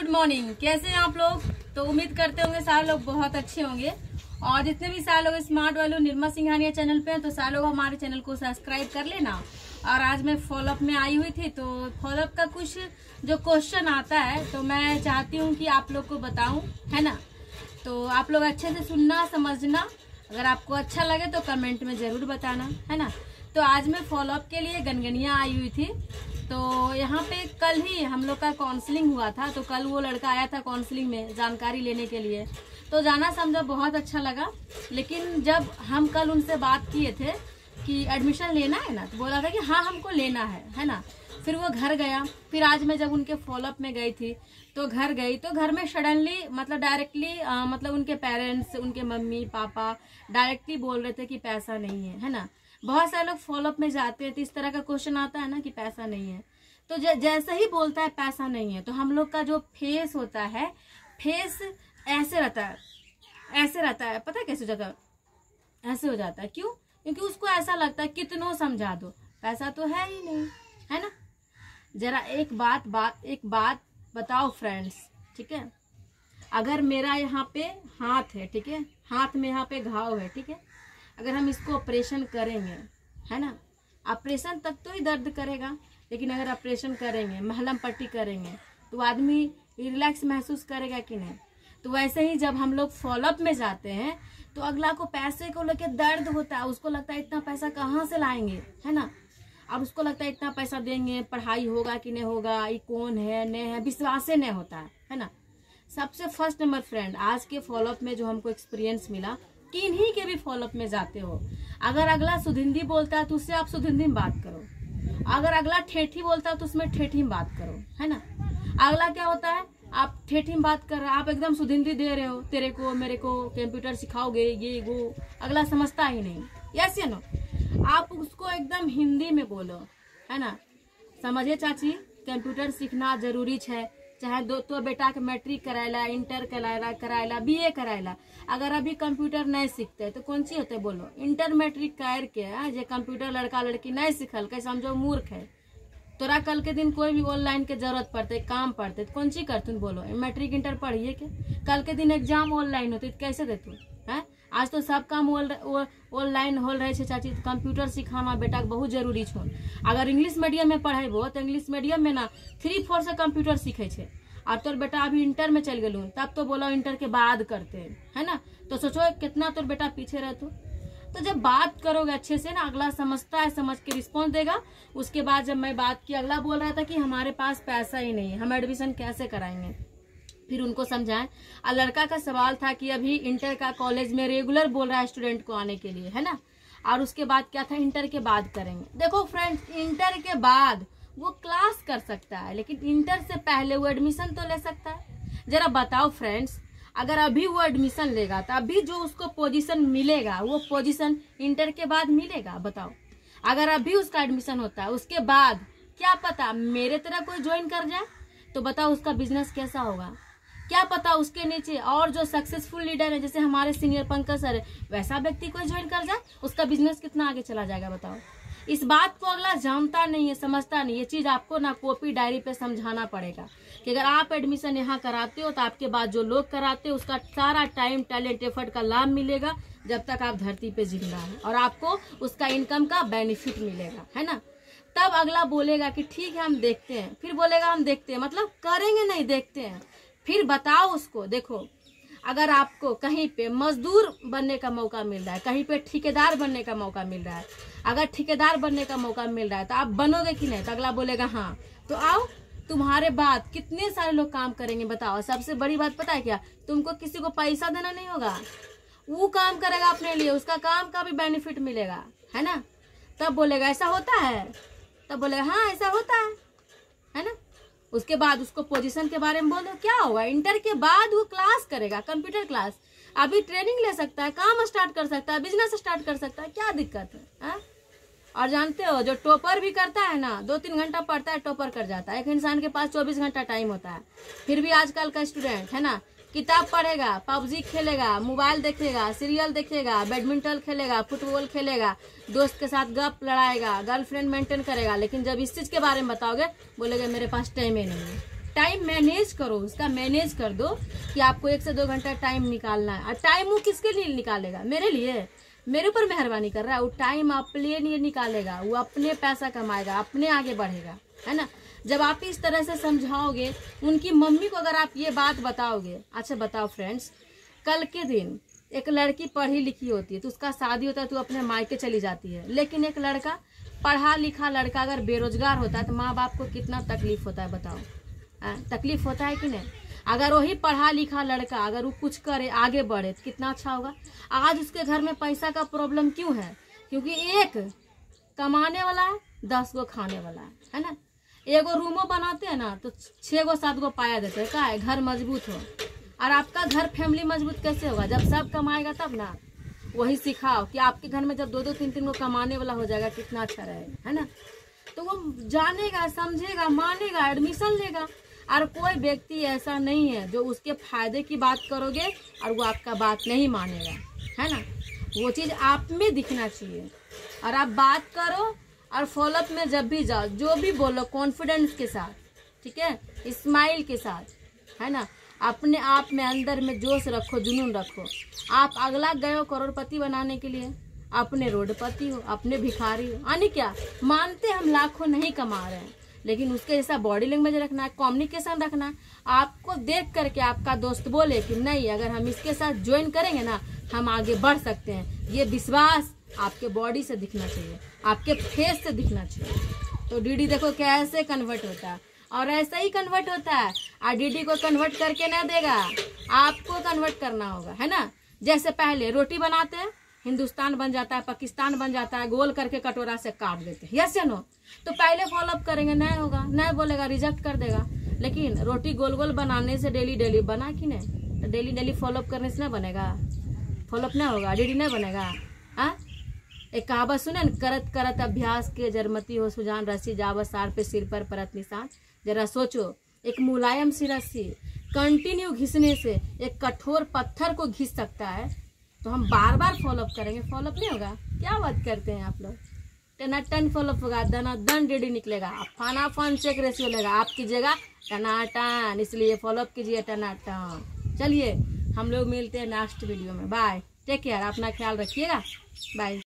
Good morning. कैसे हैं आप लोग? तो उम्मीद करते होंगे सारे लोग बहुत अच्छे होंगे। और जितने भी सारे लोग स्मार्ट वालों निर्मा सिंघानिया चैनल पे हैं तो सारे लोग हमारे चैनल को सब्सक्राइब कर लेना। और आज मैं फॉलोअप में आई हुई थी तो फॉलोअप का कुछ जो क्वेश्चन आता है तो मैं चाहती हूँ कि आप लोग को बताऊं, है ना। तो आप लोग अच्छे से सुनना समझना, अगर आपको अच्छा लगे तो कमेंट में जरूर बताना, है ना। तो आज मैं फॉलोअप के लिए गनगनिया आई हुई थी। तो यहाँ पे कल ही हम लोग का काउंसलिंग हुआ था, तो कल वो लड़का आया था काउंसलिंग में जानकारी लेने के लिए। तो जाना समझा बहुत अच्छा लगा। लेकिन जब हम कल उनसे बात किए थे कि एडमिशन लेना है ना, तो बोला था कि हाँ हमको लेना है ना। फिर वो घर गया। फिर आज मैं जब उनके फॉलोअप में गई थी तो घर गई तो घर में सडनली मतलब डायरेक्टली मतलब उनके पेरेंट्स, उनके मम्मी पापा डायरेक्टली बोल रहे थे कि पैसा नहीं है ना। बहुत सारे लोग फॉलोअप में जाते हैं तो इस तरह का क्वेश्चन आता है ना कि पैसा नहीं है। तो जैसे ही बोलता है पैसा नहीं है तो हम लोग का जो फेस होता है, फेस ऐसे रहता है। पता है कैसे हो जाता है? ऐसे हो जाता है। क्यों? क्योंकि उसको ऐसा लगता है कितनों समझा दो पैसा तो है ही नहीं, है ना। जरा एक बात बताओ फ्रेंड्स, ठीक है। अगर मेरा यहाँ पे हाथ है, ठीक है, हाथ में यहाँ पे घाव है, ठीक है, अगर हम इसको ऑपरेशन करेंगे, है ना, ऑपरेशन तक तो ही दर्द करेगा, लेकिन अगर ऑपरेशन करेंगे, महलम पट्टी करेंगे तो आदमी रिलैक्स महसूस करेगा कि नहीं। तो वैसे ही जब हम लोग फॉलोअप में जाते हैं तो अगला को पैसे को लेके दर्द होता है। उसको लगता है इतना पैसा कहाँ से लाएंगे, है ना। अब उसको लगता है इतना पैसा देंगे, पढ़ाई होगा कि नहीं होगा, ये कौन है नहीं है, विश्वास नहीं होता है ना। सबसे फर्स्ट नंबर फ्रेंड, आज के फॉलोअप में जो हमको एक्सपीरियंस मिला, किन्हीं के भी फॉलोअप में जाते हो, अगर अगला शुद्ध हिंदी बोलता है तो उससे आप शुद्ध हिंदी में बात करो। अगर अगला ठेठी बोलता है तो उसमें ठेठी में बात करो, है ना। अगला क्या होता है, आप ठेठी में बात कर रहे हो, आप एकदम शुद्ध हिंदी दे रहे हो, तेरे को मेरे को कंप्यूटर सिखाओगे ये वो, अगला समझता ही नहीं। यस या नो? आप उसको एकदम हिंदी में बोलो, है ना। समझे चाची, कंप्यूटर सीखना जरूरी है। चाहे दो तो बेटा के मैट्रिक करायला, इंटर करायला, बीए करायला, अगर अभी कंप्यूटर नहीं सीखते तो कौन सी होते बोलो। इंटर मैट्रिक कर के जे कंप्यूटर लड़का लड़की नहीं सीखल के समझो मूर्ख है। तोरा कल के दिन कोई भी ऑनलाइन के जरूरत पड़ते, काम पड़ते तो कौन सी करतुन बोलो। मैट्रिक इंटर पढ़िए के कल के दिन एग्जाम ऑनलाइन होते तो कैसे देतु है। आज तो सब काम ऑनलाइन हो रहे छे चाची। कंप्यूटर सिखाना बेटा के बहुत जरूरी छो। अगर इंग्लिश मीडियम में पढ़ेबो तो इंग्लिश मीडियम में ना 3-4 से कंप्यूटर सीखे छे। और तोर बेटा अभी इंटर में चल गेलू तब तो बोलो इंटर के बाद करते, है ना। तो सोचो कितना तोर बेटा पीछे रहतु। तो जब बात करोगे अच्छे से ना, अगला समझता है, समझ के रिस्पॉन्स देगा। उसके बाद जब मैं बात की, अगला बोल रहा था कि हमारे पास पैसा ही नहीं है, हम एडमिशन कैसे कराएंगे। फिर उनको समझाएं। और लड़का का सवाल था कि अभी इंटर का कॉलेज में रेगुलर बोल रहा है स्टूडेंट को आने के लिए, है ना। और उसके बाद क्या था, इंटर के बाद करेंगे। देखो फ्रेंड्स, इंटर के बाद वो क्लास कर सकता है, लेकिन इंटर से पहले वो एडमिशन तो ले सकता है। जरा बताओ फ्रेंड्स, अगर अभी वो एडमिशन लेगा तो अभी जो उसको पोजीशन मिलेगा वो पोजीशन इंटर के बाद मिलेगा? बताओ। अगर अभी उसका एडमिशन होता है, उसके बाद क्या पता मेरे तरह कोई ज्वाइन कर जाए तो बताओ उसका बिजनेस कैसा होगा। क्या पता उसके नीचे और जो सक्सेसफुल लीडर है, जैसे हमारे सीनियर पंकज सर है, वैसा व्यक्ति कोई ज्वाइन कर जाए, उसका बिजनेस कितना आगे चला जाएगा। बताओ। इस बात को अगला जानता नहीं है, समझता नहीं। ये चीज आपको ना कॉपी डायरी पे समझाना पड़ेगा कि अगर आप एडमिशन यहाँ कराते हो तो आपके बाद जो लोग कराते हो उसका सारा टाइम, टैलेंट, एफर्ट का लाभ मिलेगा जब तक आप धरती पे जिंदा है, और आपको उसका इनकम का बेनिफिट मिलेगा, है ना। तब अगला बोलेगा कि ठीक है हम देखते हैं। फिर बोलेगा हम देखते हैं, मतलब करेंगे नहीं, देखते हैं। फिर बताओ उसको, देखो अगर आपको कहीं पे मजदूर बनने का मौका मिल रहा है, कहीं पे ठेकेदार बनने का मौका मिल रहा है, अगर ठेकेदार बनने का मौका मिल रहा है तो आप बनोगे कि नहीं? तो अगला बोलेगा हाँ। तो आओ, तुम्हारे बाद कितने सारे लोग काम करेंगे बताओ। सबसे बड़ी बात पता है क्या, तुमको किसी को पैसा देना नहीं होगा, वो काम करेगा अपने लिए, उसका काम का भी बेनिफिट मिलेगा, है ना। तब बोलेगा ऐसा होता है, तब बोलेगा हाँ ऐसा होता है ना। उसके बाद उसको पोजीशन के बारे में बोलो, क्या होगा इंटर के बाद वो क्लास करेगा, कंप्यूटर क्लास। अभी ट्रेनिंग ले सकता है, काम स्टार्ट कर सकता है, बिजनेस स्टार्ट कर सकता है, क्या दिक्कत है। और जानते हो जो टॉपर भी करता है ना, 2-3 घंटा पढ़ता है, टॉपर कर जाता है। एक इंसान के पास 24 घंटा टाइम होता है, फिर भी आजकल का स्टूडेंट, है ना, किताब पढ़ेगा, पबजी खेलेगा, मोबाइल देखेगा, सीरियल देखेगा, बैडमिंटन खेलेगा, फुटबॉल खेलेगा, दोस्त के साथ गप लड़ाएगा, गर्लफ्रेंड मेंटेन करेगा, लेकिन जब इस चीज के बारे में बताओगे बोलेगा मेरे पास टाइम ही नहीं है। टाइम मैनेज करो, उसका मैनेज कर दो कि आपको 1 से 2 घंटा टाइम निकालना है। और टाइम वो किसके लिए निकालेगा? मेरे लिए, मेरे ऊपर मेहरबानी कर रहा है। वो टाइम अपने लिए निकालेगा, वो अपने पैसा कमाएगा, अपने आगे बढ़ेगा, है ना। जब आप इस तरह से समझाओगे उनकी मम्मी को, अगर आप ये बात बताओगे। अच्छा बताओ फ्रेंड्स, कल के दिन एक लड़की पढ़ी लिखी होती है तो उसका शादी होता है तो अपने मायके चली जाती है, लेकिन एक लड़का पढ़ा लिखा लड़का अगर बेरोजगार होता है तो माँ बाप को कितना तकलीफ होता है बताओ। तकलीफ होता है कि नहीं? अगर वही पढ़ा लिखा लड़का अगर वो कुछ करे, आगे बढ़े तो कितना अच्छा होगा। आज उसके घर में पैसा का प्रॉब्लम क्यों है? क्योंकि एक कमाने वाला है, 10 गो खाने वाला है ना। एगो रूमो बनाते हैं ना तो 6 गो 7 गो पाया देते हैं, क्या है? घर मजबूत हो। और आपका घर फैमिली मजबूत कैसे होगा? जब सब कमाएगा तब ना। वही सिखाओ कि आपके घर में जब 2-2 3-3 गो कमाने वाला हो जाएगा कितना अच्छा रहेगा, है ना। तो वो जानेगा, समझेगा, मानेगा, एडमिशन लेगा। और कोई व्यक्ति ऐसा नहीं है जो उसके फायदे की बात करोगे और वो आपका बात नहीं मानेगा, है ना। वो चीज आप में दिखना चाहिए। और आप बात करो और फॉलोअप में जब भी जाओ, जो भी बोलो कॉन्फिडेंस के साथ, ठीक है, स्माइल के साथ, है ना। अपने आप में अंदर में जोश रखो, जुनून रखो। आप अगला गए हो करोड़पति बनाने के लिए, अपने रोडपति हो, अपने भिखारी हो, यानी क्या मानते हम लाखों नहीं कमा रहे हैं, लेकिन उसके जैसा बॉडी लैंग्वेज रखना है, कम्युनिकेशन रखना है। आपको देख करके आपका दोस्त बोले कि नहीं, अगर हम इसके साथ ज्वाइन करेंगे ना हम आगे बढ़ सकते हैं, ये विश्वास आपके बॉडी से दिखना चाहिए, आपके फेस से दिखना चाहिए। तो डीडी देखो कैसे कन्वर्ट होता है, और ऐसा ही कन्वर्ट होता है। और डीडी को कन्वर्ट करके ना देगा, आपको कन्वर्ट करना होगा, है ना। जैसे पहले रोटी बनाते हैं, हिंदुस्तान बन जाता है, पाकिस्तान बन जाता है, गोल करके कटोरा से काट देते हैं, यस या नो। तो पहले फॉलोअप करेंगे, नहीं होगा, नहीं बोलेगा, रिजेक्ट कर देगा। लेकिन रोटी गोल गोल बनाने से डेली डेली बना कि नहीं, तो डेली डेली फॉलोअप करने से ना बनेगा, फॉलोअप ना होगा, डीडी नहीं बनेगा। हाँ, एक कहावत सुने न, करत करत अभ्यास के जरमती हो सुजान रसी, जावत सार पे सिर पर परत निशान। जरा सोचो, एक मुलायम सी रस्सी कंटिन्यू घिसने से एक कठोर पत्थर को घिस सकता है। तो हम बार बार फॉलोअप करेंगे, फॉलोअप नहीं होगा। क्या बात करते हैं आप लोग? टनाटन फॉलोअप होगा, दनादन डीडी निकलेगा, फानाफान चेक रेशियो लेगा, आप कीजिएगा टनाटन, इसलिए फॉलोअप कीजिए टनाटन। चलिए हम लोग मिलते हैं नेक्स्ट वीडियो में, बाय, टेक केयर, अपना ख्याल रखिएगा, बाय।